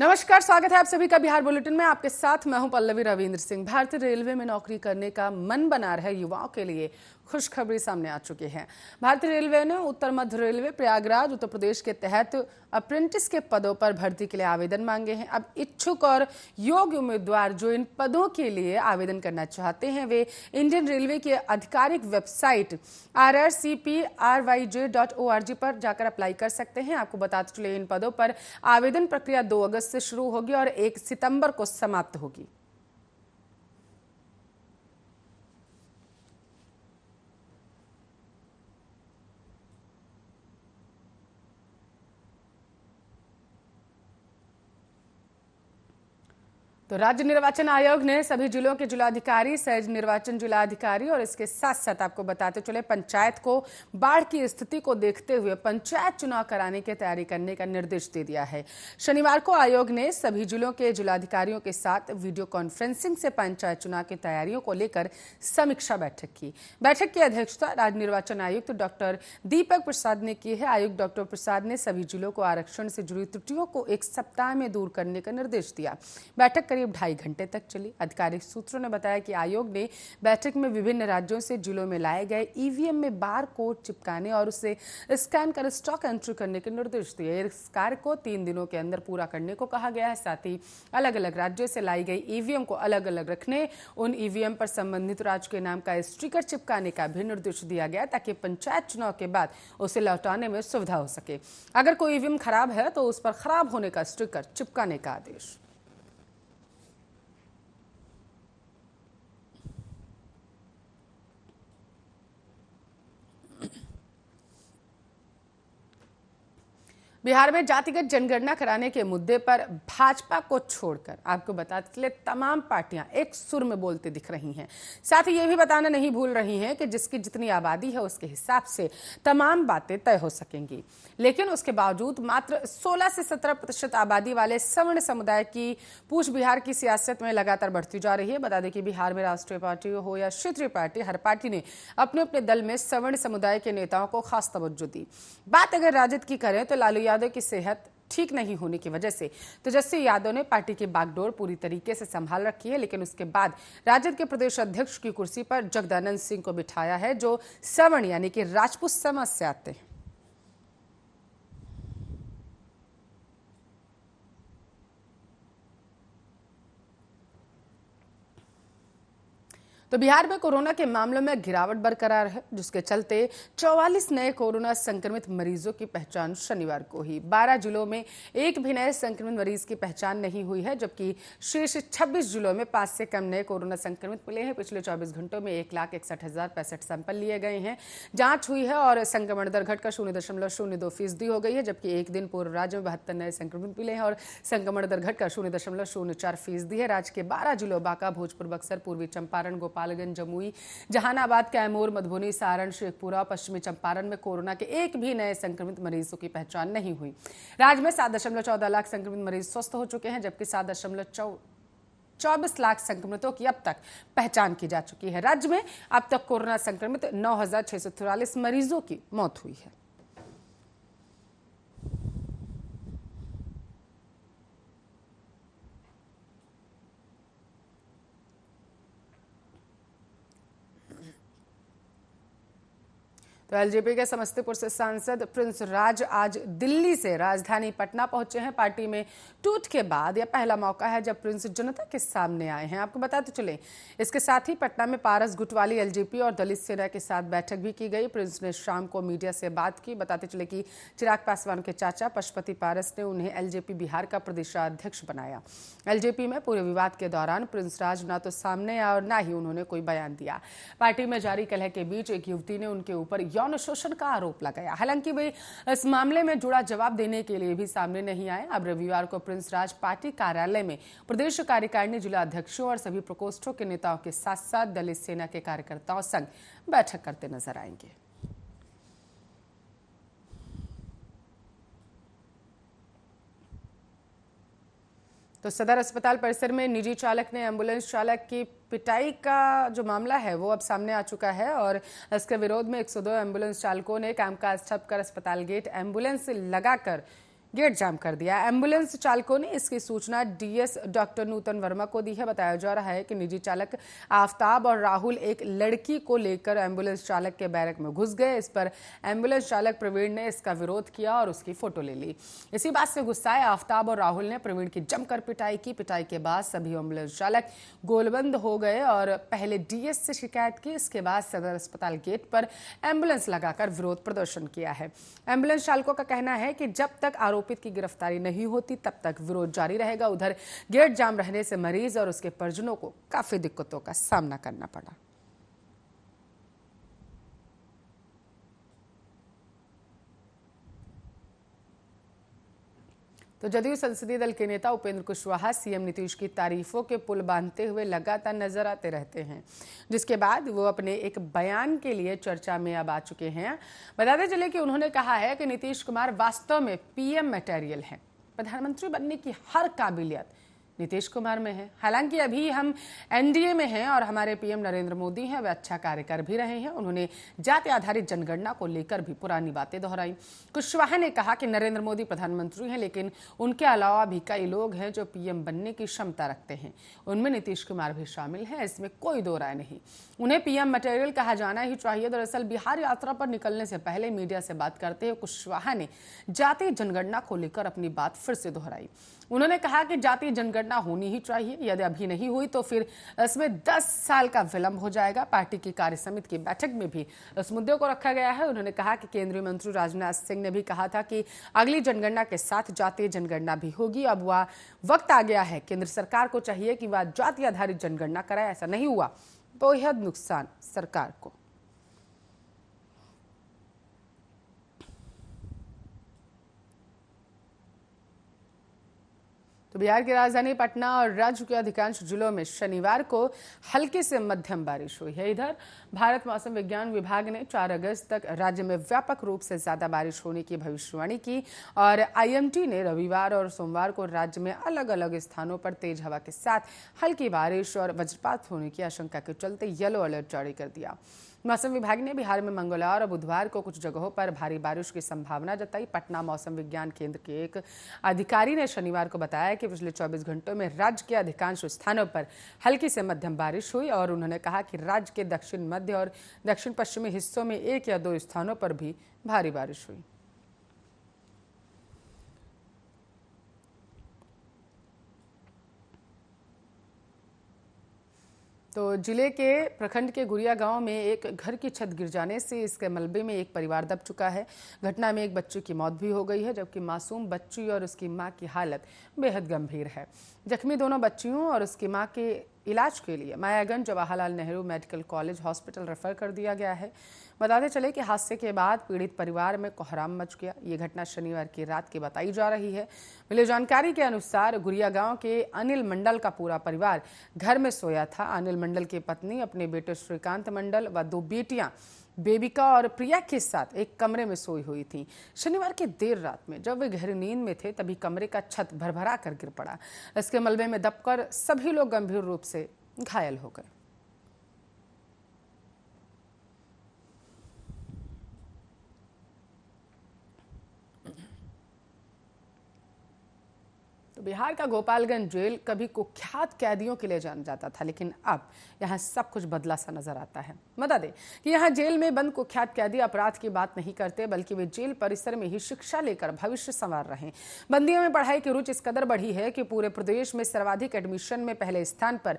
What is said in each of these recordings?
नमस्कार, स्वागत है आप सभी का बिहार बुलेटिन में। आपके साथ मैं हूं पल्लवी रविंद्र सिंह। भारतीय रेलवे में नौकरी करने का मन बना रहे युवाओं के लिए खुशखबरी सामने आ चुकी है। भारतीय रेलवे ने उत्तर मध्य रेलवे प्रयागराज उत्तर प्रदेश के तहत अप्रेंटिस के पदों पर भर्ती के लिए आवेदन मांगे हैं। अब इच्छुक और योग्य उम्मीदवार जो इन पदों के लिए आवेदन करना चाहते हैं वे इंडियन रेलवे की आधिकारिक वेबसाइट ircpryj.org पर जाकर अप्लाई कर सकते हैं। आपको बताते चले इन पदों पर आवेदन प्रक्रिया 2 अगस्त से शुरू होगी और 1 सितंबर को समाप्त होगी। तो राज्य निर्वाचन आयोग ने सभी जिलों के जिलाधिकारी, सह निर्वाचन जिलाधिकारी और इसके साथ साथ आपको बताते चले पंचायत को बाढ़ की स्थिति को देखते हुए पंचायत चुनाव कराने की तैयारी करने का निर्देश दे दिया है। शनिवार को आयोग ने सभी जिलों के जिलाधिकारियों के साथ वीडियो कॉन्फ्रेंसिंग से पंचायत चुनाव की तैयारियों को लेकर समीक्षा बैठक की। बैठक की अध्यक्षता राज्य निर्वाचन आयुक्त डॉक्टर दीपक प्रसाद ने की है। आयुक्त डॉक्टर प्रसाद ने सभी जिलों को आरक्षण से जुड़ी त्रुटियों को 1 सप्ताह में दूर करने का निर्देश दिया। बैठक करीब 2.5 घंटे तक चली। आधिकारिक सूत्रों ने बताया कि आयोग ने बैठक में विभिन्न राज्यों से जिलों में लाए गए ईवीएम में बार कोड चिपकाने और उसे स्कैन कर स्टॉक एंट्री करने के निर्देश दिए। इस कार्य को 3 दिनों के अंदर पूरा करने को कहा गया है। साथ ही अलग अलग राज्यों से लाई गई ईवीएम को अलग अलग रखने, उन ईवीएम पर संबंधित राज्य के नाम का स्टिकर चिपकाने का भी निर्देश दिया गया ताकि पंचायत चुनाव के बाद उसे लौटाने में सुविधा हो सके। अगर कोई ईवीएम खराब है तो उस पर खराब होने का स्टिकर चिपकाने का आदेश। बिहार में जातिगत जनगणना कराने के मुद्दे पर भाजपा को छोड़कर आपको बताते चले तमाम पार्टियां एक सुर में बोलते दिख रही हैं। साथ ही ये भी बताना नहीं भूल रही हैं कि जिसकी जितनी आबादी है उसके हिसाब से तमाम बातें तय हो सकेंगी। लेकिन उसके बावजूद मात्र 16 से 17% आबादी वाले सवर्ण समुदाय की पूछ बिहार की सियासत में लगातार बढ़ती जा रही है। बता दें कि बिहार में राष्ट्रीय पार्टी हो या क्षेत्रीय पार्टी, हर पार्टी ने अपने अपने दल में सवर्ण समुदाय के नेताओं को खास तवज्जो दी। बात अगर राजद की करें तो लालू यादव की सेहत ठीक नहीं होने की वजह से तेजस्वी यादव ने पार्टी की बागडोर पूरी तरीके से संभाल रखी है। लेकिन उसके बाद राजद के प्रदेश अध्यक्ष की कुर्सी पर जगदानंद सिंह को बिठाया है जो सवर्ण यानी कि राजपूत समाज से आते हैं। तो बिहार में कोरोना के मामलों में गिरावट बरकरार है, जिसके चलते 44 नए कोरोना संक्रमित मरीजों की पहचान शनिवार को हुई। 12 जिलों में एक भी नए संक्रमित मरीज की पहचान नहीं हुई है, जबकि शेष 26 जिलों में 5 से कम नए कोरोना संक्रमित मिले हैं। पिछले 24 घंटों में 1,61,065 सैंपल लिए गए हैं, जांच हुई है और संक्रमण दर घटकर 0.02% हो गई है। जबकि एक दिन पूर्व राज्य में 72 नए संक्रमित मिले हैं और संक्रमण दर घटकर 0.04% है। राज्य के 12 जिलों बांका, भोजपुर, बक्सर, पूर्वी चंपारण, गोपालगंज, जमुई, जहानाबाद, कैमूर, मधुबनी, सारण, शेखपुरा, पश्चिमी चंपारण में कोरोना के एक भी नए संक्रमित मरीजों की पहचान नहीं हुई। राज्य में 7.14 लाख संक्रमित मरीज स्वस्थ हो चुके हैं, जबकि 7.24 लाख संक्रमितों की अब तक पहचान की जा चुकी है। राज्य में अब तक कोरोना संक्रमित 9,644 मरीजों की मौत हुई है। तो एलजेपी के समस्तीपुर से सांसद प्रिंस राज आज दिल्ली से राजधानी पटना पहुंचे हैं। पार्टी में टूट के बाद यह पहला मौका है जब प्रिंस जनता के सामने आए हैं। आपको बताते चले इसके साथ ही पटना में पारस गुटवाली एलजेपी और दलित सेना के साथ बैठक भी की गई। प्रिंस ने शाम को मीडिया से बात की। बताते चले कि चिराग पासवान के चाचा पशुपति पारस ने उन्हें एलजेपी बिहार का प्रदेशाध्यक्ष बनाया। एलजेपी में पूरे विवाद के दौरान प्रिंस राज न तो सामने आए और न ही उन्होंने कोई बयान दिया। पार्टी में जारी कलह के बीच एक युवती ने उनके ऊपर यौन शोषण का आरोप लगाया। हालांकि वे इस मामले में जुड़ा जवाब देने के लिए भी सामने नहीं आए। अब रविवार को प्रिंस राज पार्टी कार्यालय में प्रदेश कार्यकारिणी, जिला अध्यक्षों और सभी प्रकोष्ठों के नेताओं के साथ साथ दलित सेना के कार्यकर्ताओं संग बैठक करते नजर आएंगे। तो सदर अस्पताल परिसर में निजी चालक ने एम्बुलेंस चालक की पिटाई का जो मामला है वो अब सामने आ चुका है और इसके विरोध में 102 एम्बुलेंस चालकों ने कामकाज ठप कर अस्पताल गेट एम्बुलेंस लगाकर गेट जाम कर दिया। एम्बुलेंस चालकों ने इसकी सूचना डीएस डॉक्टर नूतन वर्मा को दी है। बताया जा रहा है कि निजी चालक आफ्ताब और राहुल एक लड़की को लेकर एम्बुलेंस चालक के बैरक में घुस गए। इस पर एम्बुलेंस चालक प्रवीण ने इसका विरोध किया और उसकी फोटो ले ली। इसी बात से गुस्साए आफ्ताब और राहुल ने प्रवीण की जमकर पिटाई की। पिटाई के बाद सभी एम्बुलेंस चालक गोलबंद हो गए और पहले डीएस से शिकायत की। इसके बाद सदर अस्पताल गेट पर एम्बुलेंस लगाकर विरोध प्रदर्शन किया है। एम्बुलेंस चालकों का कहना है कि जब तक आरोपित की गिरफ्तारी नहीं होती तब तक विरोध जारी रहेगा। उधर गेट जाम रहने से मरीज और उसके परिजनों को काफी दिक्कतों का सामना करना पड़ा। तो जदयू संसदीय दल के नेता उपेंद्र कुशवाहा सीएम नीतीश की तारीफों के पुल बांधते हुए लगातार नजर आते रहते हैं, जिसके बाद वो अपने एक बयान के लिए चर्चा में अब आ चुके हैं। बताते चले कि उन्होंने कहा है कि नीतीश कुमार वास्तव में पीएम मटेरियल हैं। प्रधानमंत्री बनने की हर काबिलियत नीतीश कुमार में है। हालांकि अभी हम एनडीए में हैं और हमारे पीएम नरेंद्र मोदी हैं, वे अच्छा कार्य कर भी रहे हैं। उन्होंने जाति आधारित जनगणना को लेकर भी पुरानी बातें दोहराई। कुशवाहा ने कहा कि नरेंद्र मोदी प्रधानमंत्री हैं, लेकिन उनके अलावा भी कई लोग हैं जो पीएम बनने की क्षमता रखते हैं। उनमें नीतीश कुमार भी शामिल हैं, इसमें कोई दो राय नहीं। उन्हें पीएम मटेरियल कहा जाना ही चाहिए। दरअसल बिहार यात्रा पर निकलने से पहले मीडिया से बात करते हुए कुशवाहा ने जाति जनगणना को लेकर अपनी बात फिर से दोहराई। उन्होंने कहा कि जातीय जनगणना होनी ही चाहिए, यदि अभी नहीं हुई तो फिर इसमें 10 साल का विलंब हो जाएगा। पार्टी की कार्य समिति की बैठक में भी इस मुद्दे को रखा गया है। उन्होंने कहा कि केंद्रीय मंत्री राजनाथ सिंह ने भी कहा था कि अगली जनगणना के साथ जातीय जनगणना भी होगी। अब वह वक्त आ गया है। केंद्र सरकार को चाहिए कि वह जाति आधारित जनगणना कराए। ऐसा नहीं हुआ तो बेहद नुकसान सरकार को। तो बिहार की राजधानी पटना और राज्य के अधिकांश जिलों में शनिवार को हल्की से मध्यम बारिश हुई है। इधर भारत मौसम विज्ञान विभाग ने 4 अगस्त तक राज्य में व्यापक रूप से ज्यादा बारिश होने की भविष्यवाणी की और आईएमडी ने रविवार और सोमवार को राज्य में अलग अलग स्थानों पर तेज हवा के साथ हल्की बारिश और वज्रपात होने की आशंका के चलते येलो अलर्ट जारी कर दिया। मौसम विभाग ने बिहार में मंगलवार और बुधवार को कुछ जगहों पर भारी बारिश की संभावना जताई। पटना मौसम विज्ञान केंद्र के एक अधिकारी ने शनिवार को बताया कि पिछले 24 घंटों में राज्य के अधिकांश स्थानों पर हल्की से मध्यम बारिश हुई और उन्होंने कहा कि राज्य के दक्षिण मध्य और दक्षिण पश्चिमी हिस्सों में 1 या 2 स्थानों पर भी भारी बारिश हुई। तो जिले के प्रखंड के गुरिया गांव में एक घर की छत गिर जाने से इसके मलबे में एक परिवार दब चुका है। घटना में एक बच्चे की मौत भी हो गई है, जबकि मासूम बच्ची और उसकी मां की हालत बेहद गंभीर है। जख्मी दोनों बच्चियों और उसकी मां के इलाज के लिए Mayaganj Jawaharlal Nehru medical college hospital refer कर दिया गया है। बताते चले कि हादसे के बाद पीड़ित परिवार में कोहराम मच गया। ये घटना शनिवार की रात की बताई जा रही है। मिली जानकारी के अनुसार गुरिया गांव के अनिल मंडल का पूरा परिवार घर में सोया था। अनिल मंडल की पत्नी अपने बेटे श्रीकांत मंडल व 2 बेटियां बेबिका और प्रिया के साथ एक कमरे में सोई हुई थी। शनिवार की देर रात में जब वे गहरी नींद में थे तभी कमरे का छत भरभरा कर गिर पड़ा। इसके मलबे में दबकर सभी लोग गंभीर रूप से घायल हो गए। तो बिहार का गोपालगंज जेल कभी कुख्यात कैदियों के लिए जाना जाता था, लेकिन अब यहाँ सब कुछ बदला सा नजर आता है। बता दें कि यहाँ जेल में बंद कुख्यात कैदी अपराध की बात नहीं करते, बल्कि वे जेल परिसर में ही शिक्षा लेकर भविष्य संवार रहे हैं। बंदियों में पढ़ाई की रुचि इस कदर बढ़ी है कि पूरे प्रदेश में सर्वाधिक एडमिशन में पहले स्थान पर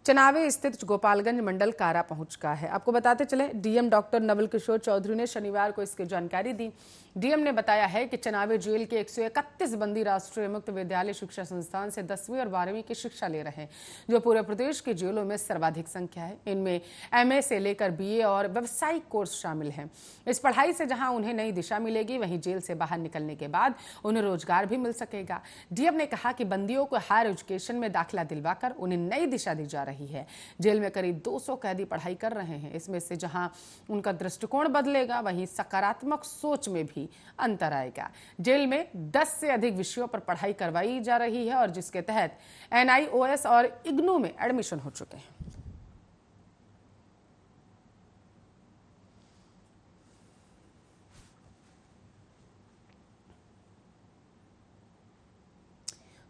चनावे स्थित गोपालगंज मंडल कारा पहुंच चुका है। आपको बताते चले, डीएम डॉक्टर नवल किशोर चौधरी ने शनिवार को इसकी जानकारी दी। डीएम ने बताया है कि चनावे जेल के 131 बंदी राष्ट्रीय मुक्त विद्यालय शिक्षा संस्थान से 10वीं और 12वीं की शिक्षा ले रहे हैं, जो पूरे प्रदेश के जेलों में सर्वाधिक संख्या है। इनमें एमए से लेकर बीए और व्यावसायिक कोर्स शामिल हैं। इस पढ़ाई से जहां उन्हें नई दिशा मिलेगी, वहीं जेल से बाहर निकलने के बाद उन्हें रोजगार भी मिल सकेगा। डीएम ने कहा कि बंदियों को हायर एजुकेशन में दाखिला दिलवाकर उन्हें नई दिशा दी जा रही है। जेल में करीब 200 कैदी पढ़ाई कर रहे हैं। इसमें से जहां उनका दृष्टिकोण बदलेगा, वहीं सकारात्मक सोच में भी अंतर आएगा। जेल में 10 से अधिक विषयों पर पढ़ाई करवाई जा रही है और जिसके तहत एनआईओएस और इग्नू में एडमिशन हो चुके हैं।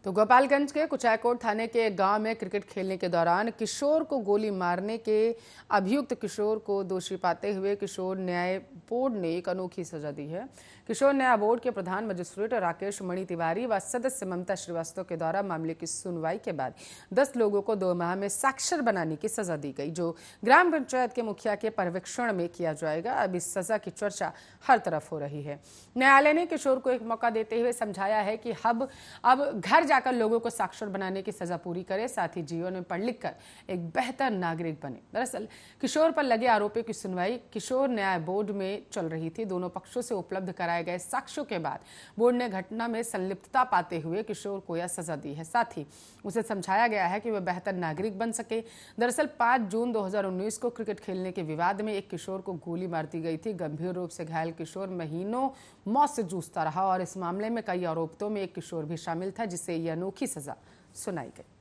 तो गोपालगंज के कुचायकोट थाने के गांव में क्रिकेट खेलने के दौरान किशोर को गोली मारने के अभियुक्त किशोर को दोषी पाते हुए किशोर न्याय बोर्ड ने एक अनोखी सजा दी है। किशोर न्याय बोर्ड के प्रधान मजिस्ट्रेट राकेश मणि तिवारी व सदस्य ममता श्रीवास्तव के द्वारा मामले की सुनवाई के बाद 10 लोगों को 2 माह में साक्षर बनाने की सजा दी गई, जो ग्राम पंचायत के मुखिया के पर्यवेक्षण में किया जाएगा। अब इस सजा की चर्चा हर तरफ हो रही है। न्यायालय ने किशोर को एक मौका देते हुए समझाया है कि अब घर जाकर लोगों को साक्षर बनाने की सजा पूरी करे, साथ ही जीवन में पढ़ लिख कर एक बेहतर नागरिक बने। दरअसल किशोर पर लगे आरोपों की सुनवाई किशोर न्याय बोर्ड में चल रही थी। दोनों पक्षों से उपलब्ध कराए गए साक्ष्यों के बाद बोर्ड ने घटना में संलिप्तता पाते हुए किशोर को यह सजा दी है। साथ ही उसे समझाया गया है कि वह बेहतर नागरिक बन सके। दरअसल 5 जून 2019 को क्रिकेट खेलने के विवाद में एक किशोर को गोली मार दी गई थी। गंभीर रूप से घायल किशोर महीनों मौत से जूझता रहा और इस मामले में कई आरोपितों में एक किशोर भी शामिल था, जिसे यह अनोखी सजा सुनाई गई।